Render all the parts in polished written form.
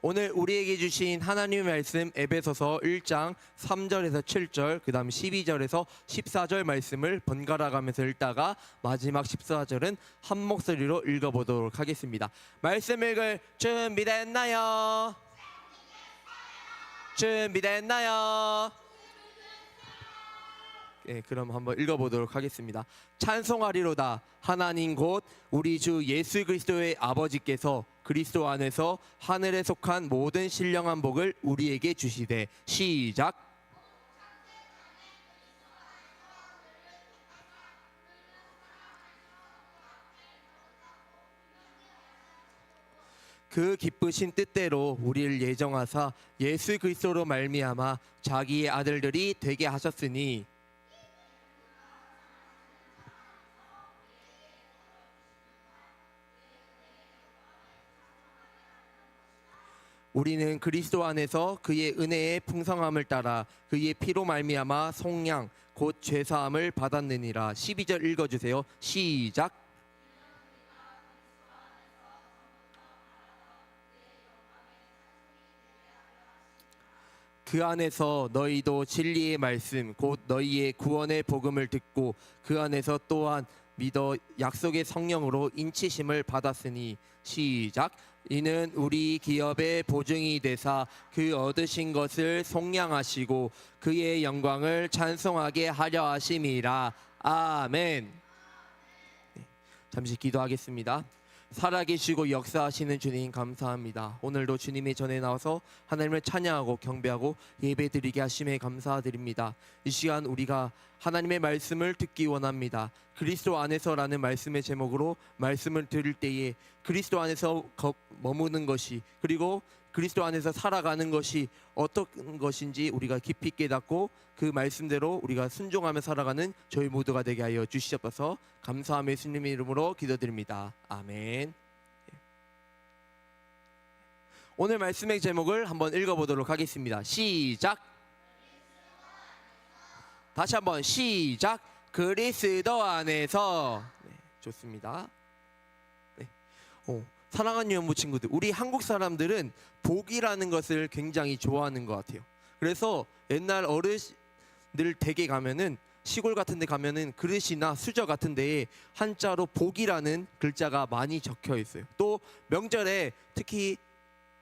오늘 우리에게 주신 하나님의 말씀 에베소서 1장 3절에서 7절 그 다음 12절에서 14절 말씀을 번갈아 가면서 읽다가 마지막 14절은 한 목소리로 읽어보도록 하겠습니다. 말씀 읽을 준비됐나요? 준비됐나요? 네, 그럼 한번 읽어보도록 하겠습니다. 찬송하리로다. 하나님 곧 우리 주 예수 그리스도의 아버지께서 그리스도 안에서 하늘에 속한 모든 신령한 복을 우리에게 주시되. 시작. 그 기쁘신 뜻대로 우리를 예정하사 예수 그리스도로 말미암아 자기의 아들들이 되게 하셨으니. 우리는 그리스도 안에서 그의 은혜의 풍성함을 따라 그의 피로 말미암아 속량 곧 죄사함을 받았느니라. 12절 읽어주세요. 시작. 그 안에서 너희도 진리의 말씀 곧 너희의 구원의 복음을 듣고 그 안에서 또한 믿어 약속의 성령으로 인치심을 받았으니. 시작. 이는 우리 기업의 보증이 되사 그 얻으신 것을 속량하시고 그의 영광을 찬송하게 하려 하심이라. 아멘. 잠시 기도하겠습니다. 살아계시고 역사하시는 주님 감사합니다. 오늘도 주님의 전에 나와서 하나님을 찬양하고 경배하고 예배드리게 하심에 감사드립니다. 이 시간 우리가 하나님의 말씀을 듣기 원합니다. 그리스도 안에서라는 말씀의 제목으로 말씀을 들을 때에 그리스도 안에서 머무는 것이 그리고 그리스도 안에서 살아가는 것이 어떤 것인지 우리가 깊이 깨닫고 그 말씀대로 우리가 순종하며 살아가는 저희 모두가 되게 하여 주시옵소서. 감사하며 예수님의 이름으로 기도드립니다. 아멘. 오늘 말씀의 제목을 한번 읽어보도록 하겠습니다. 시작. 다시 한번 시작. 그리스도 안에서. 네, 좋습니다. 네. 사랑하는 연부 친구들, 우리 한국 사람들은 복이라는 것을 굉장히 좋아하는 것 같아요. 그래서 옛날 어르신들 댁에 가면은 시골 같은 데 가면은 그릇이나 수저 같은 데에 한자로 복이라는 글자가 많이 적혀 있어요. 또 명절에 특히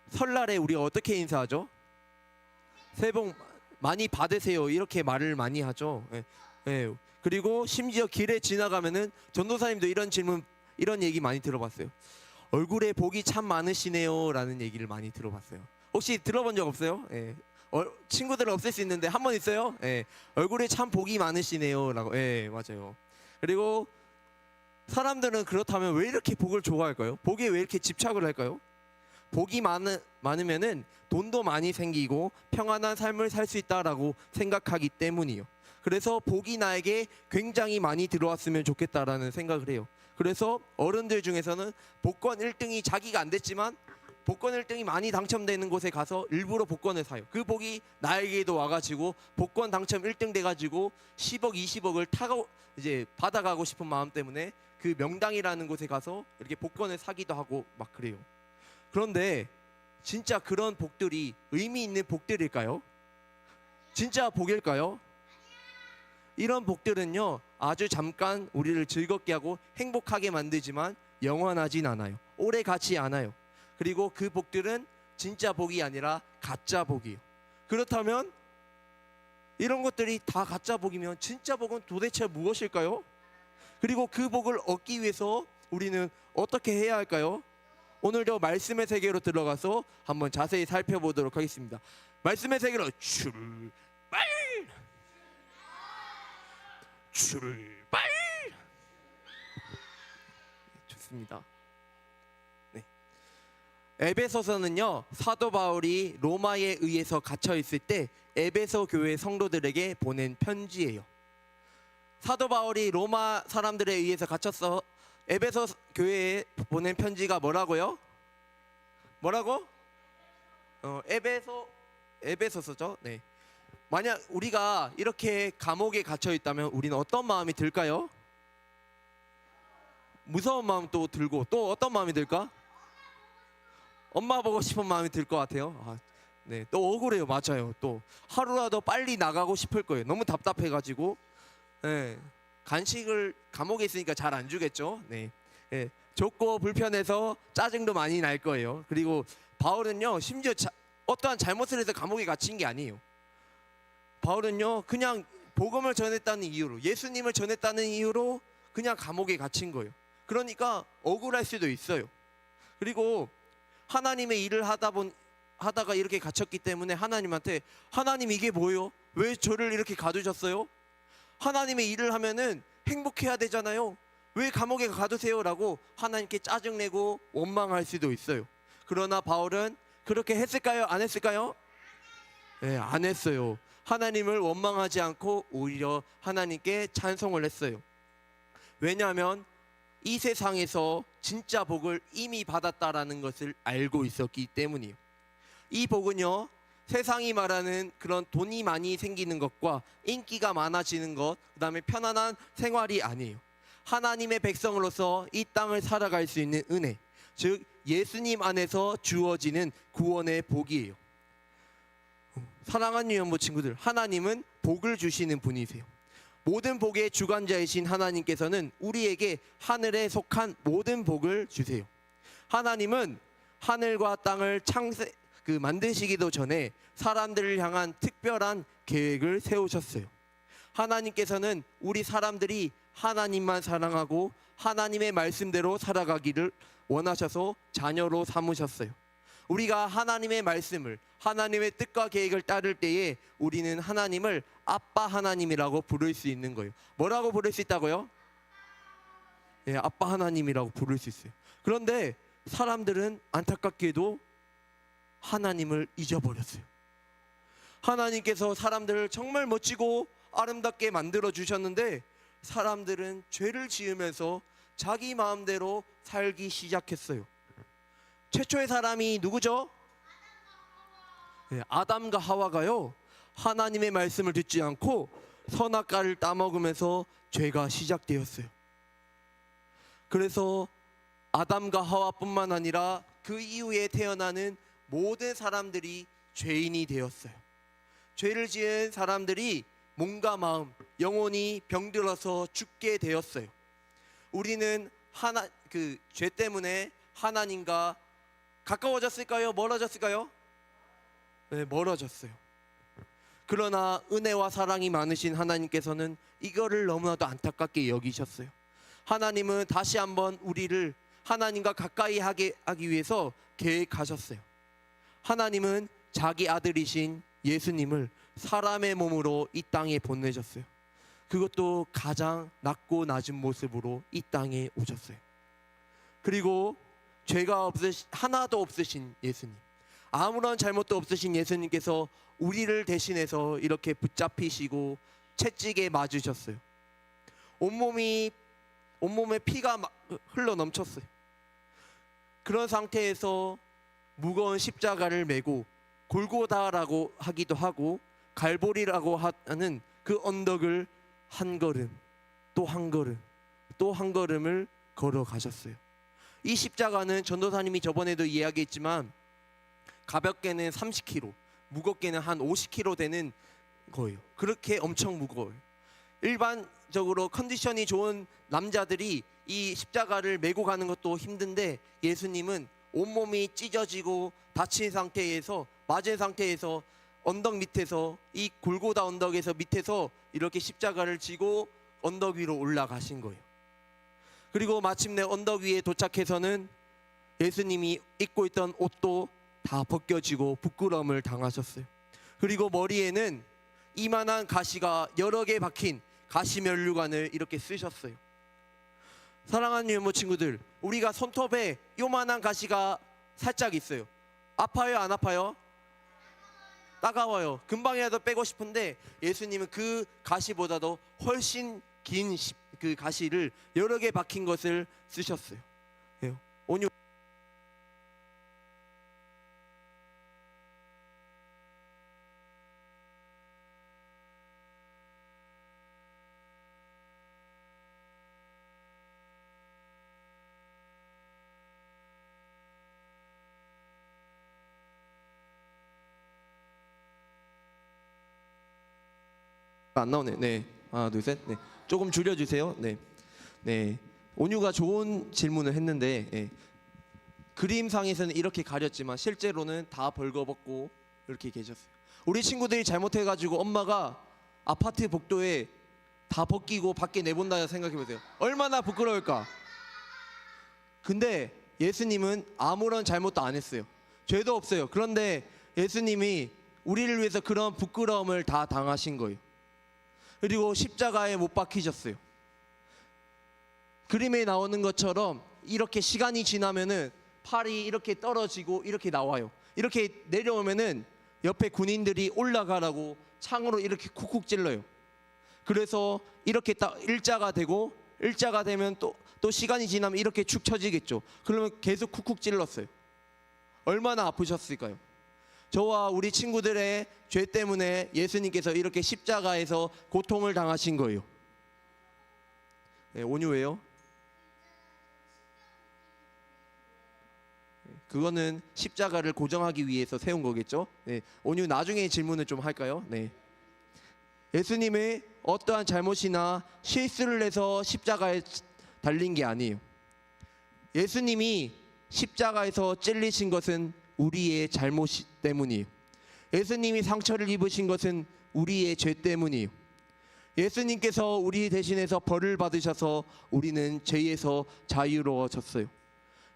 설날에 우리가 어떻게 인사하죠? 새해 복 많이 받으세요 이렇게 말을 많이 하죠. 예, 예. 그리고 심지어 길에 지나가면은 전도사님도 이런 얘기 많이 들어봤어요. 얼굴에 복이 참 많으시네요 라는 얘기를 많이 들어봤어요. 혹시 들어본 적 없어요? 예. 친구들은 없을 수 있는데 한 번 있어요? 예. 얼굴에 참 복이 많으시네요 라고. 예, 맞아요. 그리고 사람들은 그렇다면 왜 이렇게 복을 좋아할까요? 복에 왜 이렇게 집착을 할까요? 복이 많으면은 돈도 많이 생기고 평안한 삶을 살 수 있다라고 생각하기 때문이요. 그래서 복이 나에게 굉장히 많이 들어왔으면 좋겠다라는 생각을 해요. 그래서 어른들 중에서는 복권 1등이 자기가 안 됐지만 복권 1등이 많이 당첨되는 곳에 가서 일부러 복권을 사요. 그 복이 나에게도 와가지고 복권 당첨 1등 돼가지고 10억 20억을 타고 이제 받아가고 싶은 마음 때문에 그 명당이라는 곳에 가서 이렇게 복권을 사기도 하고 막 그래요. 그런데 진짜 그런 복들이 의미 있는 복들일까요? 진짜 복일까요? 이런 복들은요 아주 잠깐 우리를 즐겁게 하고 행복하게 만들지만 영원하진 않아요. 오래 가지 않아요. 그리고 그 복들은 진짜 복이 아니라 가짜 복이에요. 그렇다면 이런 것들이 다 가짜 복이면 진짜 복은 도대체 무엇일까요? 그리고 그 복을 얻기 위해서 우리는 어떻게 해야 할까요? 오늘도 말씀의 세계로 들어가서 한번 자세히 살펴보도록 하겠습니다. 말씀의 세계로 출발! 출발! 좋습니다. 네. 에베소서는요 사도 바울이 로마에 의해서 갇혀 있을 때 에베소 교회 성도들에게 보낸 편지예요. 사도 바울이 로마 사람들에 의해서 갇혀서 에베소 교회에 보낸 편지가 뭐라고요? 뭐라고? 에베소서죠. 네. 만약 우리가 이렇게 감옥에 갇혀 있다면 우리는 어떤 마음이 들까요? 무서운 마음 또 들고 또 어떤 마음이 들까? 엄마 보고 싶은 마음이 들 것 같아요. 네, 또 억울해요. 맞아요. 또 하루라도 빨리 나가고 싶을 거예요. 너무 답답해가지고. 네, 간식을 감옥에 있으니까 잘 안 주겠죠. 네, 네, 좁고 불편해서 짜증도 많이 날 거예요. 그리고 바울은요, 심지어 어떠한 잘못을 해서 감옥에 갇힌 게 아니에요. 바울은요, 그냥 복음을 전했다는 이유로, 예수님을 전했다는 이유로 그냥 감옥에 갇힌 거예요. 그러니까 억울할 수도 있어요. 그리고 하나님의 일을 하다가 이렇게 갇혔기 때문에 하나님한테, 하나님 이게 뭐예요? 왜 저를 이렇게 가두셨어요? 하나님의 일을 하면은 행복해야 되잖아요. 왜 감옥에 가두세요? 라고 하나님께 짜증내고 원망할 수도 있어요. 그러나 바울은 그렇게 했을까요? 안 했을까요? 네, 안 했어요. 하나님을 원망하지 않고 오히려 하나님께 찬송을 했어요. 왜냐하면 이 세상에서 진짜 복을 이미 받았다라는 것을 알고 있었기 때문이에요. 이 복은요, 세상이 말하는 그런 돈이 많이 생기는 것과 인기가 많아지는 것, 그 다음에 편안한 생활이 아니에요. 하나님의 백성으로서 이 땅을 살아갈 수 있는 은혜, 즉 예수님 안에서 주어지는 구원의 복이에요. 사랑하는 유연부 친구들, 하나님은 복을 주시는 분이세요. 모든 복의 주관자이신 하나님께서는 우리에게 하늘에 속한 모든 복을 주세요. 하나님은 하늘과 땅을 만드시기도 전에 사람들을 향한 특별한 계획을 세우셨어요. 하나님께서는 우리 사람들이 하나님만 사랑하고 하나님의 말씀대로 살아가기를 원하셔서 자녀로 삼으셨어요. 우리가 하나님의 말씀을, 하나님의 뜻과 계획을 따를 때에 우리는 하나님을 아빠 하나님이라고 부를 수 있는 거예요. 뭐라고 부를 수 있다고요? 예, 아빠 하나님이라고 부를 수 있어요. 그런데 사람들은 안타깝게도 하나님을 잊어버렸어요. 하나님께서 사람들을 정말 멋지고 아름답게 만들어 주셨는데 사람들은 죄를 지으면서 자기 마음대로 살기 시작했어요. 최초의 사람이 누구죠? 네, 아담과 하와가요, 하나님의 말씀을 듣지 않고 선악과를 따먹으면서 죄가 시작되었어요. 그래서 아담과 하와뿐만 아니라 그 이후에 태어나는 모든 사람들이 죄인이 되었어요. 죄를 지은 사람들이 몸과 마음, 영혼이 병들어서 죽게 되었어요. 우리는 죄 때문에 하나님과 가까워졌을까요? 멀어졌을까요? 네, 멀어졌어요. 그러나 은혜와 사랑이 많으신 하나님께서는 이거를 너무나도 안타깝게 여기셨어요. 하나님은 다시 한번 우리를 하나님과 가까이 하기 위해서 계획하셨어요. 하나님은 자기 아들이신 예수님을 사람의 몸으로 이 땅에 보내셨어요. 그것도 가장 낮고 낮은 모습으로 이 땅에 오셨어요. 그리고 죄가 하나도 없으신 예수님, 아무런 잘못도 없으신 예수님께서 우리를 대신해서 이렇게 붙잡히시고 채찍에 맞으셨어요. 온몸에 피가 흘러 넘쳤어요. 그런 상태에서 무거운 십자가를 메고 골고다라고 하기도 하고 갈보리라고 하는 그 언덕을 한 걸음 또 한 걸음 또 한 걸음을 걸어가셨어요. 이 십자가는 전도사님이 저번에도 이야기했지만 가볍게는 30kg, 무겁게는 한 50kg 되는 거예요. 그렇게 엄청 무거워요. 일반적으로 컨디션이 좋은 남자들이 이 십자가를 메고 가는 것도 힘든데 예수님은 온몸이 찢어지고 다친 상태에서, 맞은 상태에서 언덕 밑에서, 이 골고다 언덕에서 밑에서 이렇게 십자가를 지고 언덕 위로 올라가신 거예요. 그리고 마침내 언덕 위에 도착해서는 예수님이 입고 있던 옷도 다 벗겨지고 부끄러움을 당하셨어요. 그리고 머리에는 이만한 가시가 여러 개 박힌 가시면류관을 이렇게 쓰셨어요. 사랑하는 유모 친구들, 우리가 손톱에 요만한 가시가 살짝 있어요. 아파요? 안 아파요? 따가워요. 금방이라도 빼고 싶은데 예수님은 그 가시보다도 훨씬 긴 그 가시를 여러 개 박힌 것을 쓰셨어요. 온유 안 나오네. 네. 하나, 둘, 셋. 네. 조금 줄여주세요. 네. 네. 온유가 좋은 질문을 했는데 그림상에서는 이렇게 가렸지만 실제로는 다 벌거벗고 이렇게 계셨어요. 우리 친구들이 잘못해가지고 엄마가 아파트 복도에 다 벗기고 밖에 내본다 생각해보세요. 얼마나 부끄러울까. 근데 예수님은 아무런 잘못도 안 했어요. 죄도 없어요. 그런데 예수님이 우리를 위해서 그런 부끄러움을 다 당하신 거예요. 그리고 십자가에 못 박히셨어요. 그림에 나오는 것처럼 이렇게 시간이 지나면은 팔이 이렇게 떨어지고 이렇게 나와요. 이렇게 내려오면은 옆에 군인들이 올라가라고 창으로 이렇게 쿡쿡 찔러요. 그래서 이렇게 딱 일자가 되고, 일자가 되면 또 시간이 지나면 이렇게 축 처지겠죠. 그러면 계속 쿡쿡 찔렀어요. 얼마나 아프셨을까요? 저와 우리 친구들의 죄 때문에 예수님께서 이렇게 십자가에서 고통을 당하신 거예요. 네, 온유해요. 그거는 십자가를 고정하기 위해서 세운 거겠죠. 네, 온유 나중에 질문을 좀 할까요? 네. 예수님의 어떠한 잘못이나 실수를 해서 십자가에 달린 게 아니에요. 예수님이 십자가에서 찔리신 것은 우리의 잘못 때문이에요. 예수님이 상처를 입으신 것은 우리의 죄 때문이에요. 예수님께서 우리 대신해서 벌을 받으셔서 우리는 죄에서 자유로워졌어요.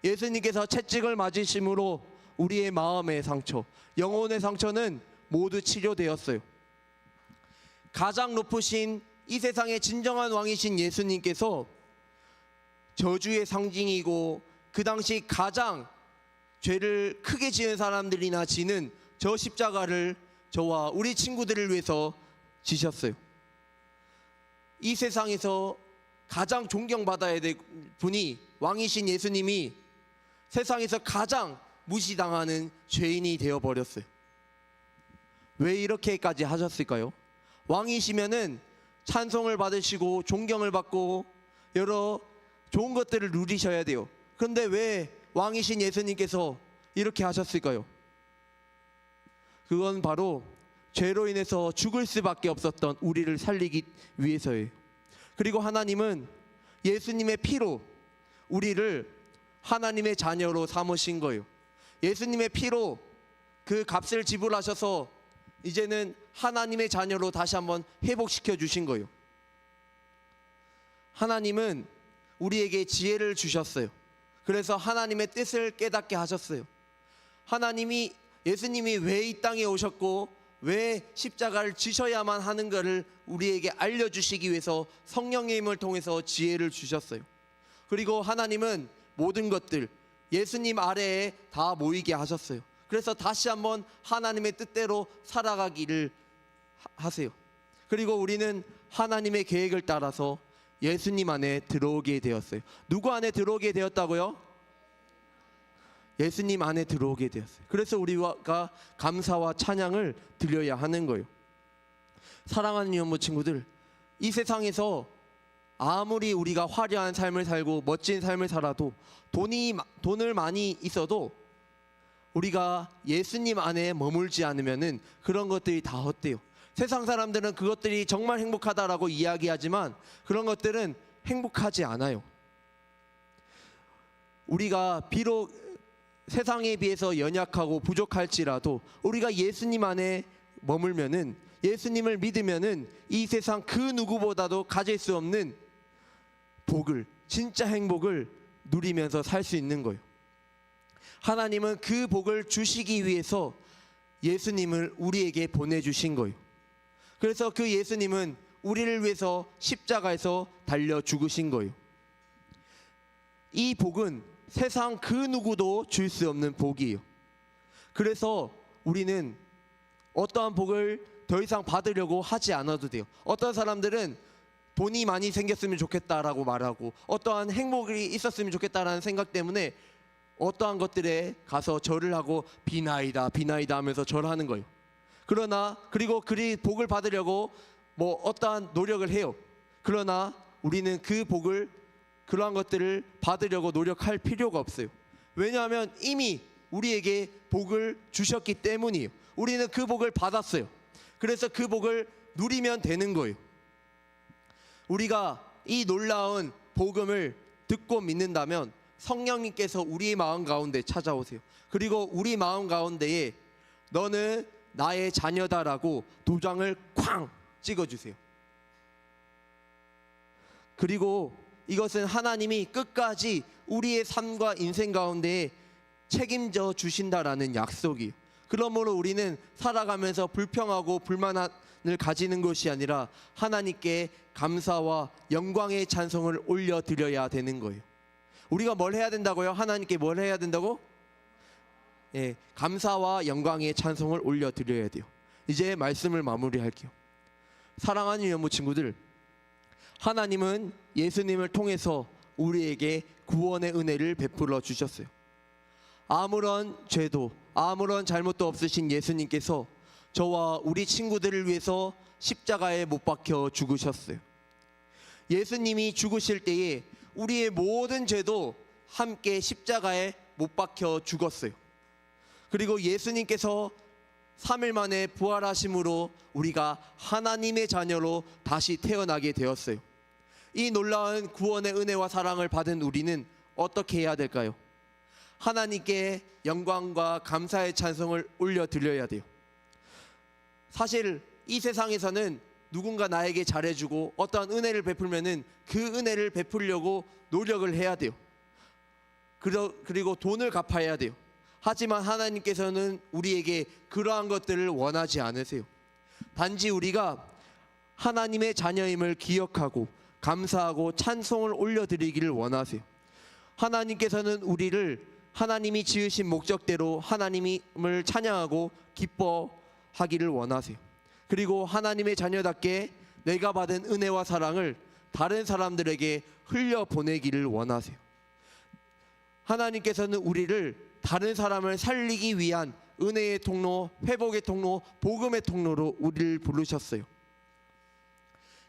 예수님께서 채찍을 맞으심으로 우리의 마음의 상처, 영혼의 상처는 모두 치료되었어요. 가장 높으신 이 세상의 진정한 왕이신 예수님께서 저주의 상징이고 그 당시 가장 죄를 크게 지은 사람들이나 지는 저 십자가를 저와 우리 친구들을 위해서 지셨어요. 이 세상에서 가장 존경받아야 될 분이 왕이신 예수님이 세상에서 가장 무시당하는 죄인이 되어버렸어요. 왜 이렇게까지 하셨을까요? 왕이시면은 찬송을 받으시고 존경을 받고 여러 좋은 것들을 누리셔야 돼요. 그런데 왜 왕이신 예수님께서 이렇게 하셨을까요? 그건 바로 죄로 인해서 죽을 수밖에 없었던 우리를 살리기 위해서예요. 그리고 하나님은 예수님의 피로 우리를 하나님의 자녀로 삼으신 거예요. 예수님의 피로 그 값을 지불하셔서 이제는 하나님의 자녀로 다시 한번 회복시켜 주신 거예요. 하나님은 우리에게 지혜를 주셨어요. 그래서 하나님의 뜻을 깨닫게 하셨어요. 하나님이 예수님이 왜 이 땅에 오셨고 왜 십자가를 지셔야만 하는 것을 우리에게 알려주시기 위해서 성령의 힘을 통해서 지혜를 주셨어요. 그리고 하나님은 모든 것들 예수님 아래에 다 모이게 하셨어요. 그래서 다시 한번 하나님의 뜻대로 살아가기를 하세요. 그리고 우리는 하나님의 계획을 따라서 예수님 안에 들어오게 되었어요. 누구 안에 들어오게 되었다고요? 예수님 안에 들어오게 되었어요. 그래서 우리가 감사와 찬양을 드려야 하는 거예요. 사랑하는 연모 친구들, 이 세상에서 아무리 우리가 화려한 삶을 살고 멋진 삶을 살아도 돈을 많이 있어도 우리가 예수님 안에 머물지 않으면은 그런 것들이 다 헛돼요. 세상 사람들은 그것들이 정말 행복하다라고 이야기하지만 그런 것들은 행복하지 않아요. 우리가 비록 세상에 비해서 연약하고 부족할지라도 우리가 예수님 안에 머물면은, 예수님을 믿으면은 이 세상 그 누구보다도 가질 수 없는 복을, 진짜 행복을 누리면서 살 수 있는 거예요. 하나님은 그 복을 주시기 위해서 예수님을 우리에게 보내주신 거예요. 그래서 그 예수님은 우리를 위해서 십자가에서 달려 죽으신 거예요. 이 복은 세상 그 누구도 줄 수 없는 복이에요. 그래서 우리는 어떠한 복을 더 이상 받으려고 하지 않아도 돼요. 어떤 사람들은 돈이 많이 생겼으면 좋겠다라고 말하고 어떠한 행복이 있었으면 좋겠다라는 생각 때문에 어떠한 것들에 가서 절을 하고 비나이다 비나이다 하면서 절하는 거예요. 그러나 그리고 그 복을 받으려고 뭐 어떠한 노력을 해요. 그러나 우리는 그 복을, 그러한 것들을 받으려고 노력할 필요가 없어요. 왜냐하면 이미 우리에게 복을 주셨기 때문이에요. 우리는 그 복을 받았어요. 그래서 그 복을 누리면 되는 거예요. 우리가 이 놀라운 복음을 듣고 믿는다면 성령님께서 우리 마음 가운데 찾아오세요. 그리고 우리 마음 가운데에 너는 나의 자녀다라고 도장을 쾅 찍어주세요. 그리고 이것은 하나님이 끝까지 우리의 삶과 인생 가운데에 책임져 주신다라는 약속이에요. 그러므로 우리는 살아가면서 불평하고 불만을 가지는 것이 아니라 하나님께 감사와 영광의 찬송을 올려드려야 되는 거예요. 우리가 뭘 해야 된다고요? 하나님께 뭘 해야 된다고? 감사와 영광의 찬송을 올려드려야 돼요. 이제 말씀을 마무리할게요. 사랑하는 유연부 친구들, 하나님은 예수님을 통해서 우리에게 구원의 은혜를 베풀어 주셨어요. 아무런 죄도 아무런 잘못도 없으신 예수님께서 저와 우리 친구들을 위해서 십자가에 못 박혀 죽으셨어요. 예수님이 죽으실 때에 우리의 모든 죄도 함께 십자가에 못 박혀 죽었어요. 그리고 예수님께서 3일 만에 부활하심으로 우리가 하나님의 자녀로 다시 태어나게 되었어요. 이 놀라운 구원의 은혜와 사랑을 받은 우리는 어떻게 해야 될까요? 하나님께 영광과 감사의 찬송을 올려드려야 돼요. 사실 이 세상에서는 누군가 나에게 잘해주고 어떠한 은혜를 베풀면은 그 은혜를 베풀려고 노력을 해야 돼요. 그리고 돈을 갚아야 돼요. 하지만 하나님께서는 우리에게 그러한 것들을 원하지 않으세요. 단지 우리가 하나님의 자녀임을 기억하고 감사하고 찬송을 올려드리기를 원하세요. 하나님께서는 우리를 하나님이 지으신 목적대로 하나님을 찬양하고 기뻐하기를 원하세요. 그리고 하나님의 자녀답게 내가 받은 은혜와 사랑을 다른 사람들에게 흘려보내기를 원하세요. 하나님께서는 우리를 다른 사람을 살리기 위한 은혜의 통로, 회복의 통로, 복음의 통로로 우리를 부르셨어요.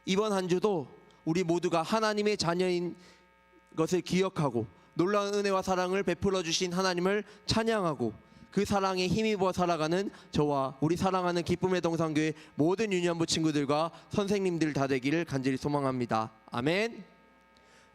이번 한 주도 우리 모두가 하나님의 자녀인 것을 기억하고 놀라운 은혜와 사랑을 베풀어 주신 하나님을 찬양하고 그 사랑에 힘입어 살아가는 저와 우리 사랑하는 기쁨의 동산교회 모든 유년부 친구들과 선생님들 다 되기를 간절히 소망합니다. 아멘.